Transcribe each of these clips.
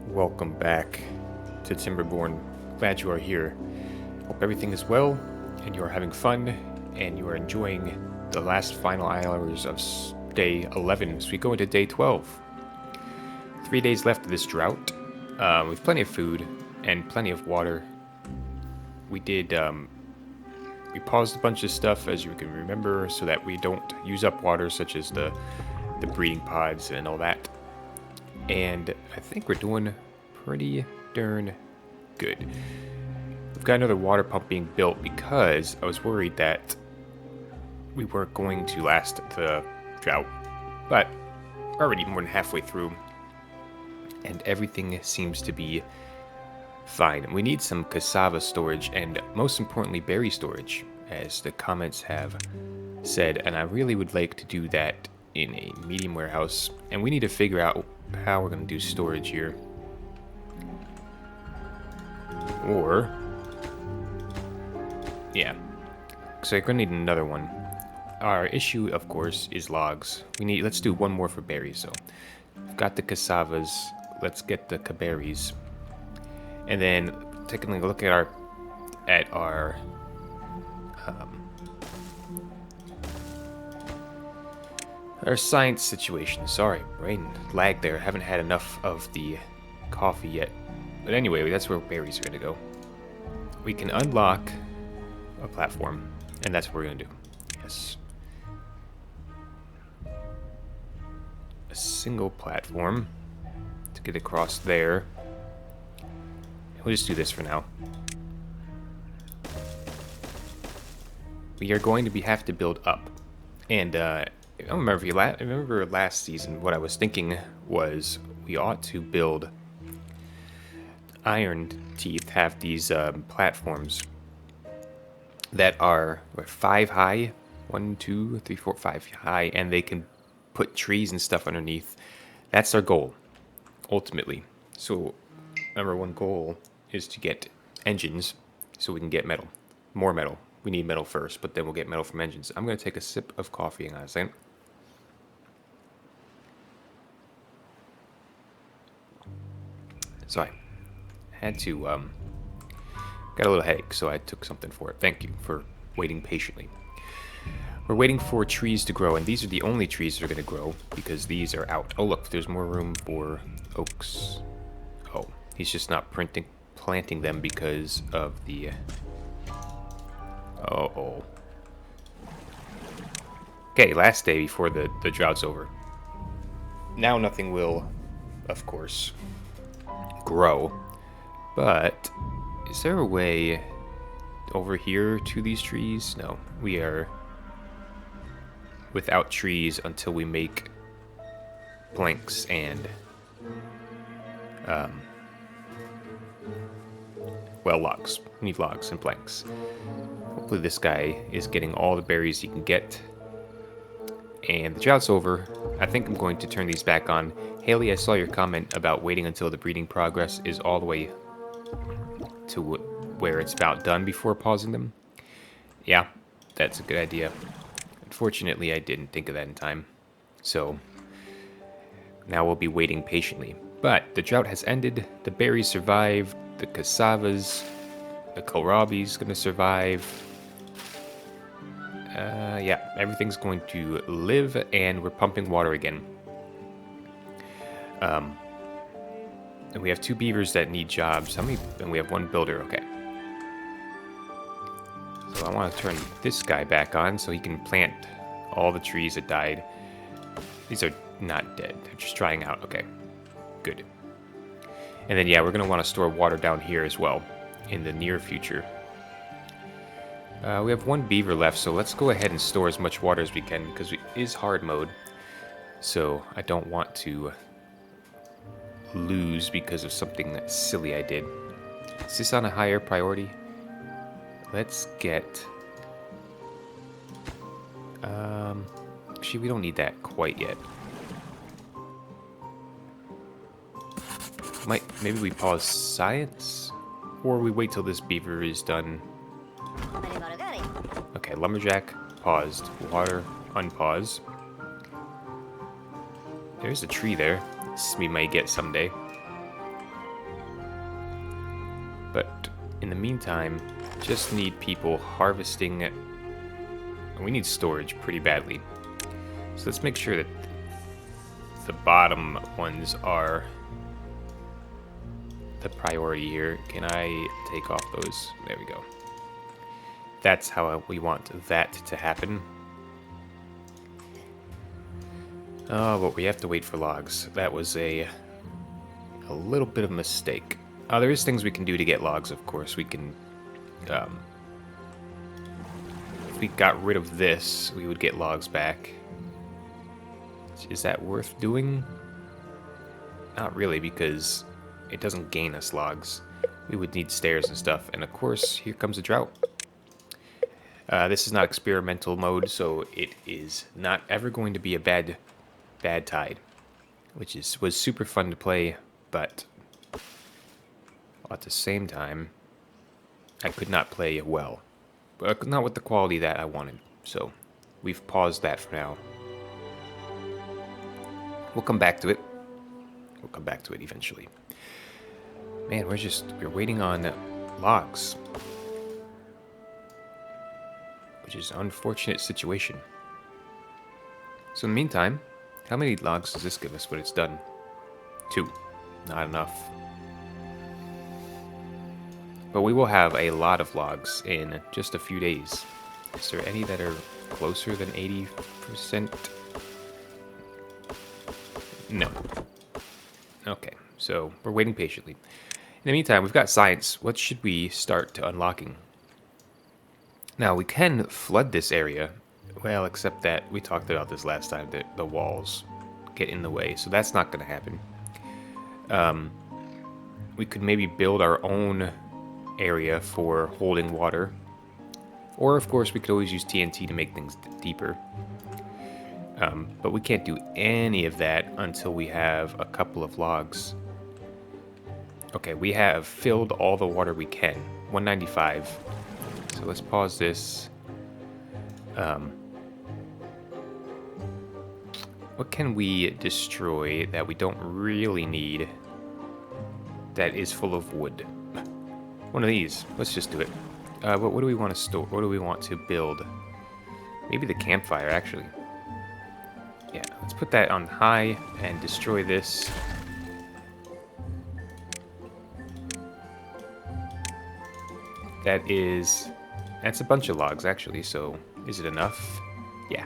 Welcome back to Timberborn. Glad you are here. Hope everything is well and you are having fun and you are enjoying the last final hours of day 11 as we go into day 12. 3 days left of this drought. With plenty of food and plenty of water. We paused a bunch of stuff, as you can remember, so that we don't use up water, such as the breeding pods and all that. And I think we're doing pretty darn good. We've got another water pump being built because I was worried that we weren't going to last the drought. But we're already more than halfway through, and everything seems to be fine. We need some cassava storage and, most importantly, berry storage, as the comments have said, and I really would like to do that in a medium warehouse, and we need to figure out how we're going to do storage here. Or, yeah, so we're going to need another one. Our issue, of course, is logs. Let's do one more for berries. So we've got the cassavas. Let's get the berries, and then taking a look at our science situation. Sorry, brain lag there. Haven't had enough of the coffee yet. But anyway, that's where berries are going to go. We can unlock a platform, and that's what we're going to do. Yes. A single platform to get across there. We'll just do this for now. We are going to have to build up. And, I don't remember if you remember last season, what I was thinking was we ought to build Iron Teeth, have these platforms that are 5 high, 1, 2, 3, 4, 5 high, and they can put trees and stuff underneath. That's our goal, ultimately. So, number one goal is to get engines so we can get metal. More metal. We need metal first, but then we'll get metal from engines. I'm going to take a sip of coffee. Hang on a second. So I had to, got a little headache, so I took something for it. Thank you for waiting patiently. We're waiting for trees to grow, and these are the only trees that are going to grow, because these are out. Oh, look, there's more room for oaks. Oh, he's just not planting them because of the... Uh-oh. Okay, last day before the drought's over. Now nothing will, of course, grow. But is there a way over here to these trees? No, we are without trees until we make planks and logs. We need logs and planks. Hopefully this guy is getting all the berries he can get. And the drought's over. I think I'm going to turn these back on. Haley, I saw your comment about waiting until the breeding progress is all the way to where it's about done before pausing them. Yeah, that's a good idea. Unfortunately, I didn't think of that in time. So, now we'll be waiting patiently. But the drought has ended. The berries survived. The cassavas. The kohlrabi's gonna survive. Yeah, everything's going to live, and we're pumping water again. And we have 2 beavers that need jobs. How many? And we have 1 builder. Okay. So I want to turn this guy back on so he can plant all the trees that died. These are not dead. They're just drying out. Okay. Good. And then, yeah, we're going to want to store water down here as well in the near future. We have 1 beaver left, so let's go ahead and store as much water as we can because it is hard mode. So I don't want to lose because of something silly I did. Is this on a higher priority? Let's get... actually, we don't need that quite yet. Maybe we pause science? Or we wait till this beaver is done. Okay, lumberjack, paused. Water, unpause. There's a tree there. This we might get someday. But in the meantime, just need people harvesting. We need storage pretty badly. So let's make sure that the bottom ones are the priority here. Can I take off those? There we go. That's how we want that to happen. Oh, but we have to wait for logs. That was a little bit of a mistake. There is things we can do to get logs, of course. We can... if we got rid of this, we would get logs back. Is that worth doing? Not really, because it doesn't gain us logs. We would need stairs and stuff. And of course, here comes a drought. This is not experimental mode, so it is not ever going to be a bad tide, which was super fun to play, but at the same time, I could not play well. Not with the quality that I wanted, so we've paused that for now. We'll come back to it. We'll come back to it eventually. Man, we're waiting on logs. Which is an unfortunate situation. So in the meantime, how many logs does this give us when it's done? 2. Not enough. But we will have a lot of logs in just a few days. Is there any that are closer than 80%? No. Okay, so we're waiting patiently. In the meantime, we've got science. What should we start to unlocking? Now, we can flood this area. Well, except that we talked about this last time, that the walls get in the way, so that's not going to happen. We could maybe build our own area for holding water. Or, of course, we could always use TNT to make things deeper. But we can't do any of that until we have a couple of logs. Okay, we have filled all the water we can. 195. So let's pause this. What can we destroy that we don't really need that is full of wood? One of these. Let's just do it. What do we want to store? What do we want to build? Maybe the campfire, actually. Yeah, let's put that on high and destroy this. That's a bunch of logs, actually, so is it enough? Yeah.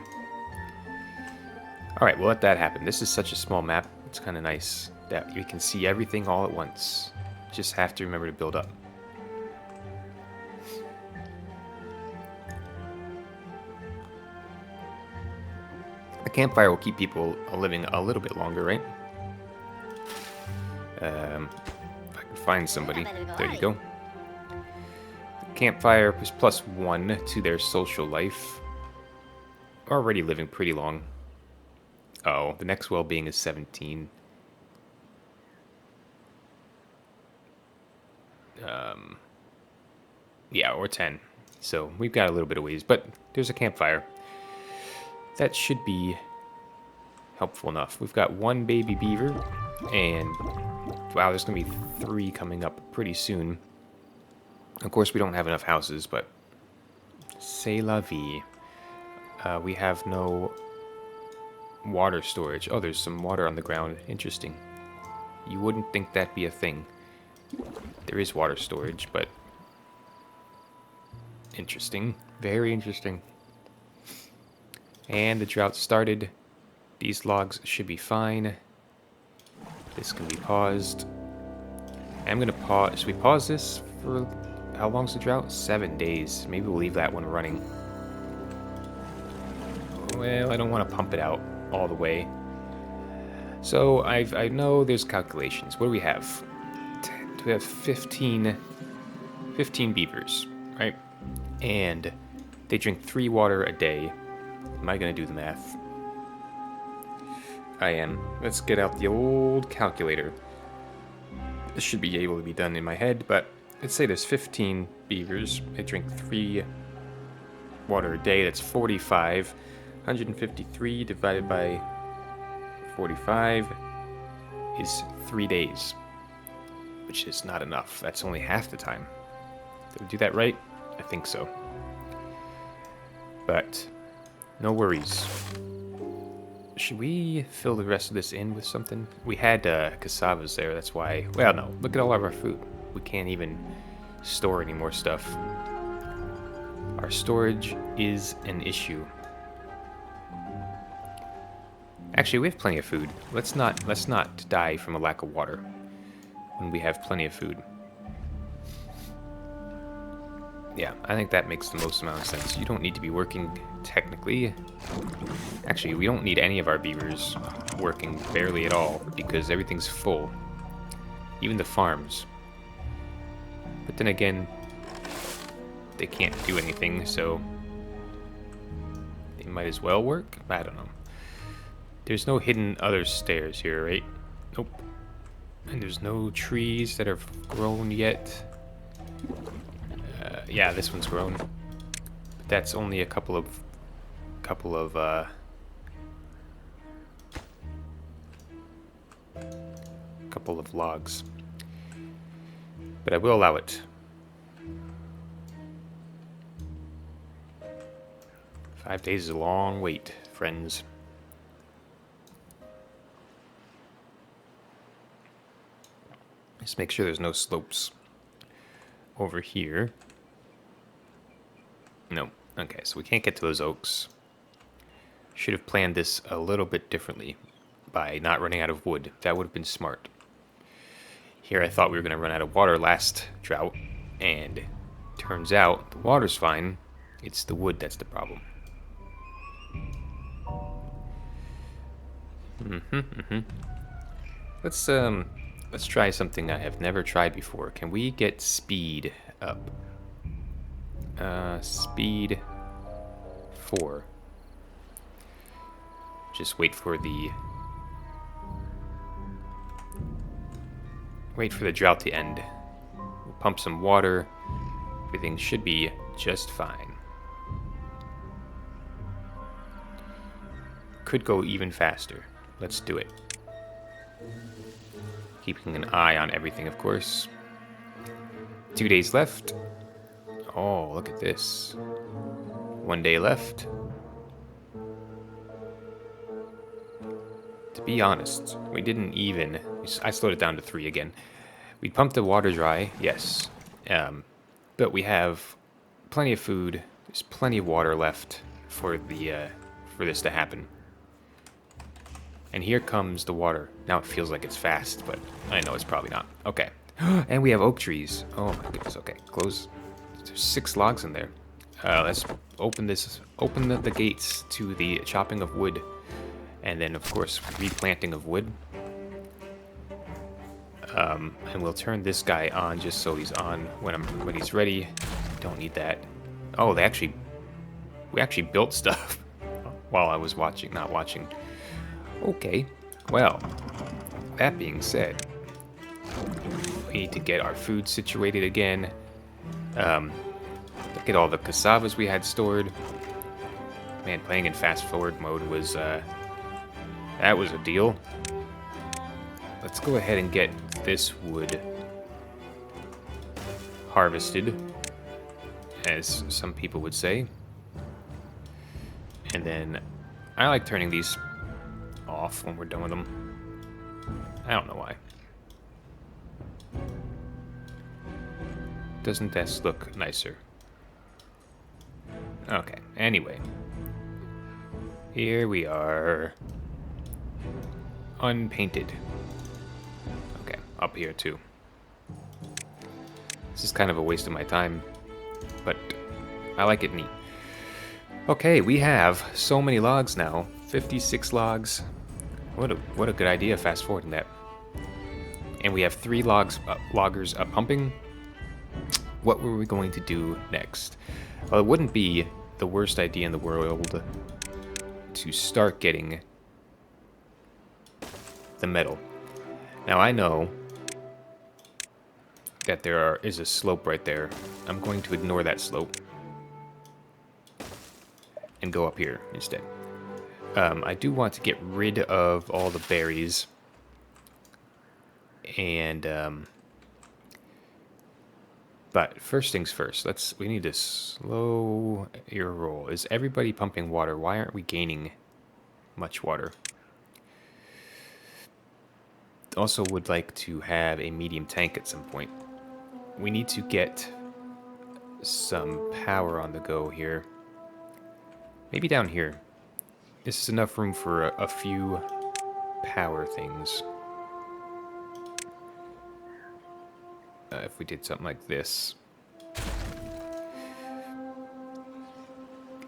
Alright, we'll let that happen. This is such a small map, it's kind of nice that we can see everything all at once. Just have to remember to build up. The campfire will keep people living a little bit longer, right? If I can find somebody. There you go. Campfire is +1 to their social life. Already living pretty long. Oh, the next well-being is 17. Yeah, or 10. So we've got a little bit of ways, but there's a campfire. That should be helpful enough. We've got 1 baby beaver, and wow, there's going to be 3 coming up pretty soon. Of course, we don't have enough houses, but c'est la vie. We have no water storage. Oh, there's some water on the ground. Interesting. You wouldn't think that'd be a thing. There is water storage, but interesting. Very interesting. And the drought started. These logs should be fine. This can be paused. I'm going to pause. Should we pause this for... How long's the drought? 7 days. Maybe we'll leave that one running. Well, I don't want to pump it out all the way. So I know there's calculations. What do we have? We have 15 beavers, right? And they drink 3 water a day. Am I going to do the math? I am. Let's get out the old calculator. This should be able to be done in my head, but let's say there's 15 beavers. They drink 3 water a day. That's 45. 153 divided by 45 is 3 days. which is not enough. That's only half the time. Did we do that right? I think so. But no worries. Should we fill the rest of this in with something? We had cassavas there, that's why. Well, no. Look at all of our food. We can't even store any more stuff. Our storage is an issue. Actually, we have plenty of food. Let's not die from a lack of water when we have plenty of food. Yeah, I think that makes the most amount of sense. You don't need to be working technically. Actually, we don't need any of our beavers working barely at all because everything's full. Even the farms. But then again, they can't do anything, so they might as well work? I don't know. There's no hidden other stairs here, right? Nope. And there's no trees that have grown yet. Yeah, this one's grown. But that's only a couple of logs. But I will allow it. 5 days is a long wait, friends. Just make sure there's no slopes over here. No. Okay, so we can't get to those oaks. Should have planned this a little bit differently by not running out of wood. That would have been smart. Here I thought we were going to run out of water last drought, and turns out the water's fine. It's the wood that's the problem. Let's try something I have never tried before. Can we get speed up? Speed 4. Just wait for the drought to end. We'll pump some water. Everything should be just fine. Could go even faster. Let's do it. Keeping an eye on everything, of course. 2 days left. Oh, look at this. 1 day left. To be honest, we didn't even... I slowed it down to 3 again. We pumped the water dry, yes. But we have plenty of food. There's plenty of water left for this to happen. And here comes the water. Now it feels like it's fast, but I know it's probably not. Okay. And we have oak trees. Oh my goodness. Okay, close. There's 6 logs in there. Let's open this. Open the gates to the chopping of wood. And then, of course, replanting of wood. And we'll turn this guy on just so he's on when he's ready. Don't need that. Oh, we actually built stuff while I was not watching. Okay, well, that being said, we need to get our food situated again. Look at all the cassavas we had stored. Man, playing in fast forward mode was, that was a deal. Let's go ahead and get this wood harvested, as some people would say. And then, I like turning these off when we're done with them. I don't know why. Doesn't this look nicer? Okay, anyway. Here we are. Unpainted. Okay, up here too. This is kind of a waste of my time, but I like it neat. Okay, we have so many logs now. 56 logs. What a good idea, fast forwarding that. And we have 3 loggers pumping. What were we going to do next? Well, it wouldn't be the worst idea in the world to start getting the metal. Now I know that there is a slope right there. I'm going to ignore that slope and go up here instead. I do want to get rid of all the berries and But first things first, we need to slow your roll. Is everybody pumping water? Why aren't we gaining much water? Also would like to have a medium tank at some point. We need to get some power on the go here. Maybe down here. This is enough room for a few power things. If we did something like this.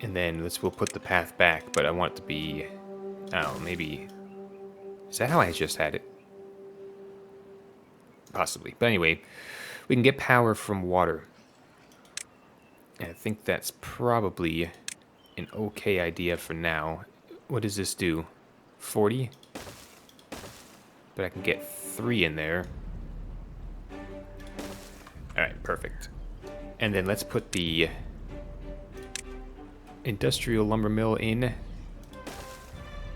And then we'll put the path back, but I want it to be, oh, maybe, is that how I just had it? Possibly. But anyway, we can get power from water. And I think that's probably an okay idea for now. What does this do? 40? But I can get 3 in there. Alright, perfect. And then let's put the industrial lumber mill in.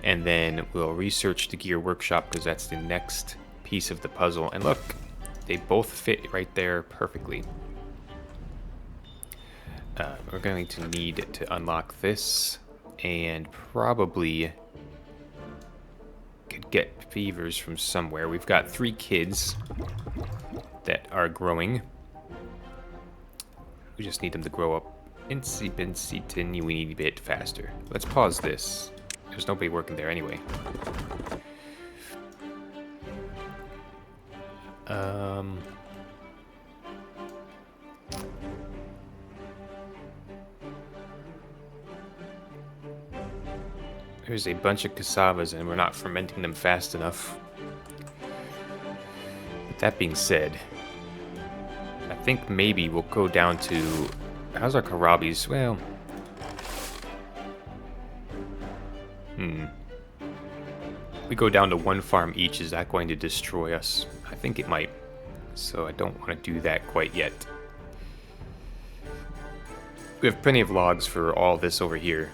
And then we'll research the gear workshop because that's the next piece of the puzzle. And look, they both fit right there perfectly. We're going to need to unlock this and probably could get beavers from somewhere. We've got 3 kids that are growing. We just need them to grow up insy binsy tinny weeny bit faster. Let's pause this. There's nobody working there anyway. There's a bunch of cassavas and we're not fermenting them fast enough. But that being said, I think maybe we'll go down to... How's our Karabis? Well... We go down to 1 farm each, is that going to destroy us? I think it might. So I don't want to do that quite yet. We have plenty of logs for all this over here.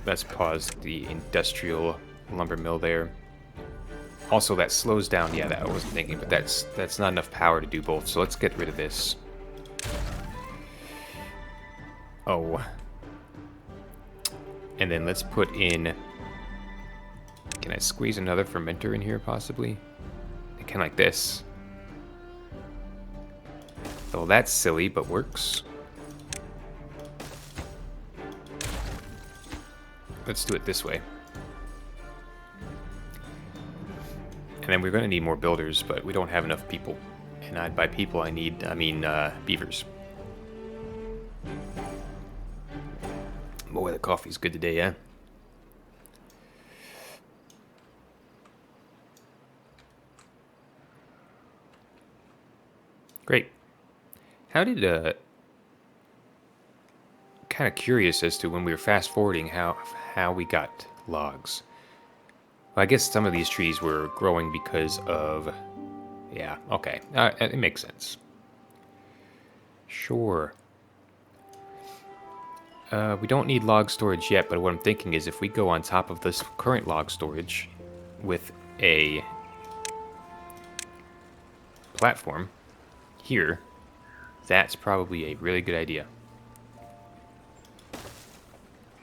Let's pause the industrial lumber mill there. Also, that slows down. Yeah, that I wasn't thinking, but that's not enough power to do both. So let's get rid of this. Oh. And then let's put in... Can I squeeze another fermenter in here, possibly? I can like this. Well, that's silly, but works. Let's do it this way. And then we're going to need more builders, but we don't have enough people. And by people, I mean beavers. Boy, the coffee's good today, yeah? Great. How did, kind of curious as to when we were fast forwarding how we got logs. Well, I guess some of these trees were growing because of... Yeah, okay. It makes sense. Sure. We don't need log storage yet, but what I'm thinking is if we go on top of this current log storage with a platform here, that's probably a really good idea.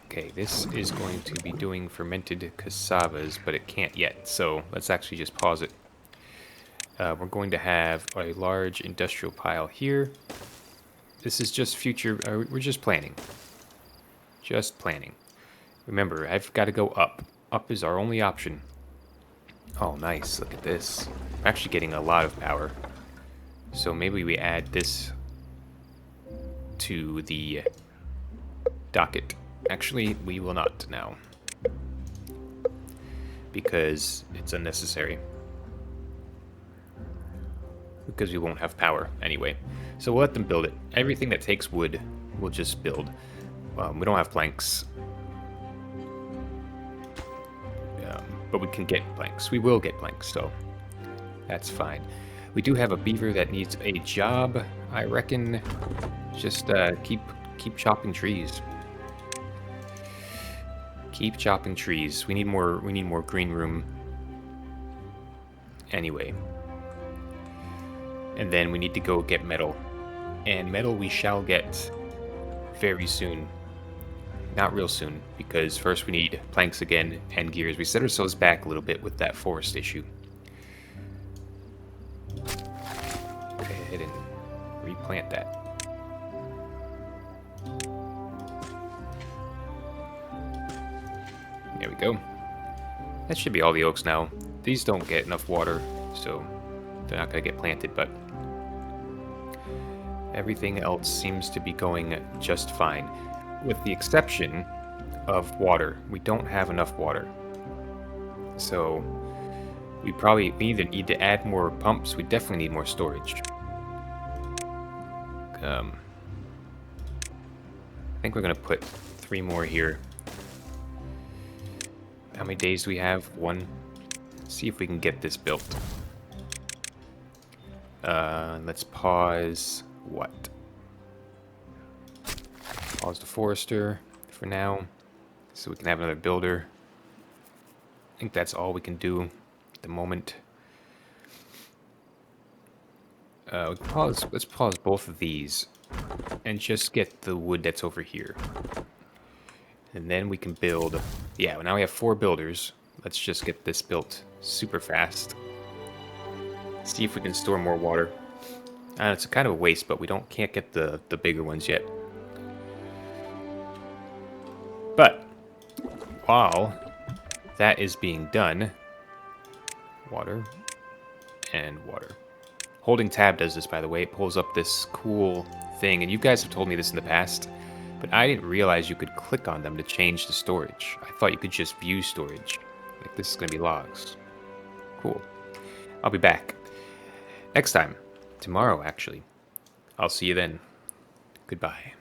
Okay, this is going to be doing fermented cassavas, but it can't yet, so let's actually just pause it. We're going to have a large industrial pile here. This is just future, we're just planning. Just planning. Remember, I've got to go up. Up is our only option. Oh, nice, look at this. I'm actually getting a lot of power. So maybe we add this to the docket. Actually, we will not now. Because it's unnecessary. Because we won't have power anyway. So we'll let them build it. Everything that takes wood, we'll just build. We don't have planks. But we can get planks. We will get planks, so that's fine. We do have a beaver that needs a job, I reckon. Just keep chopping trees. Keep chopping trees. We need more green room. Anyway. And then we need to go get metal. And metal we shall get very soon. Not real soon, because first we need planks again and gears. We set ourselves back a little bit with that forest issue. Go ahead and replant that. There we go. That should be all the oaks now. These don't get enough water, so they're not going to get planted, but everything else seems to be going just fine. With the exception of water. We don't have enough water. So we either need to add more pumps. We definitely need more storage. I think we're going to put 3 more here. How many days do we have? 1. Let's see if we can get this built. Let's pause what? Pause the forester for now, so we can have another builder. I think that's all we can do at the moment. Let's pause both of these and just get the wood that's over here. And then we can build. Yeah, now we have 4 builders. Let's just get this built super fast. See if we can store more water. It's kind of a waste, but we can't get the bigger ones yet. But while that is being done, water and water. Holding tab does this, by the way. It pulls up this cool thing, and you guys have told me this in the past, but I didn't realize you could click on them to change the storage. I thought you could just view storage. Like, this is going to be logs. Cool. I'll be back. Next time. Tomorrow, actually. I'll see you then. Goodbye.